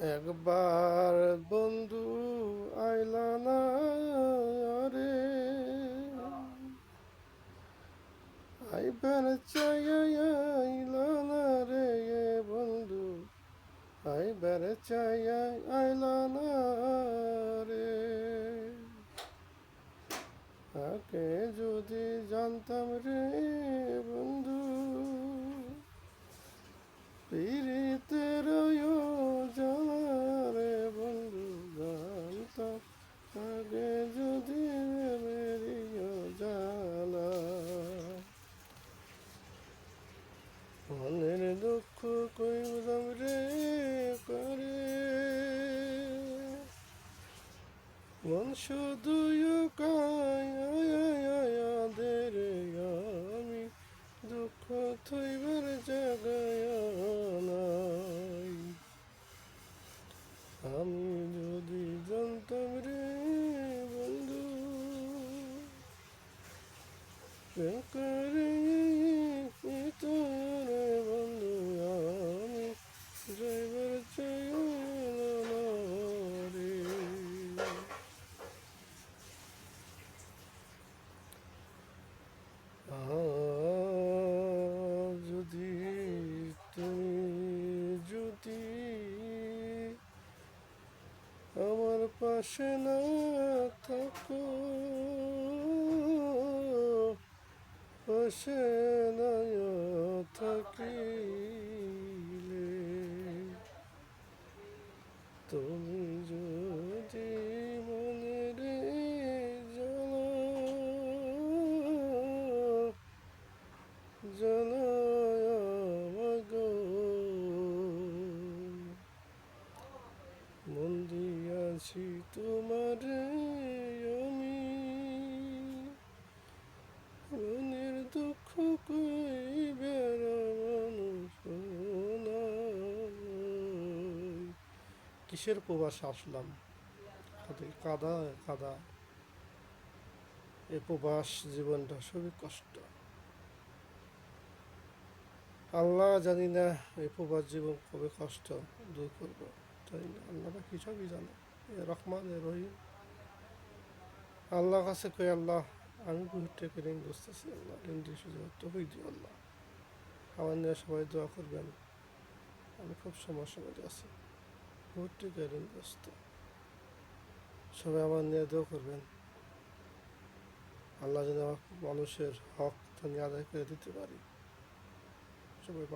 একবার বন্ধু আইলা না রে, আইবার চাই আইলা না রে বন্ধু, আইবার চাই আইলা না রে। আগে যদি জানতাম রে বন্ধু, পীড়িতের জ্বালা রে বন্ধু, জানতাম আগে যদি মেরিও জ্বালা। মনের দুঃখ কইলাম রে করে, মন শুধু কায়াদের আমি দুঃখ থইবার জাগায় নাই। আমি যদি জানতাম রে বন্ধু, প্রেম করে তোরে বন্ধু আমি যাইবার চাইল না রে। যদি তুমি যদি আমার পাশে না থাকো, পাশে না থাকিলে, তুমি যদি মনের জ্বালায় আমাগো, মন দিয়াছি তোমারে আমি, মনের দুঃখ কইবার মানুষ নাই। কিসের প্রবাসে আসলাম, খালি কাদা কাদা। এ প্রবাস জীবনটা খুবই কষ্ট। আল্লাহ জানি না এই প্রবাস জীবন কবে কষ্ট দূর করবো, তাই না? আল্লাহ কি সবই জানে, এ রহমান এ রহিম। আল্লাহ কাছে কই, আল্লাহ আমি বুঝতে ঋণ বুঝতেছি, আল্লাহ ঋণ দিয়ে সুযোগ তো হই দিও আল্লাহ। আমার নিয়ে সবাই দোয়া করবেন, আমি খুব সমস্যার মধ্যে আছি, ভর্তি ঋণগ্রস্ত। সবাই আমার নিয়ে দোয়া করবেন, আল্লাহ যেন মানুষের হক আদায় করে দিতে পারি। সবাই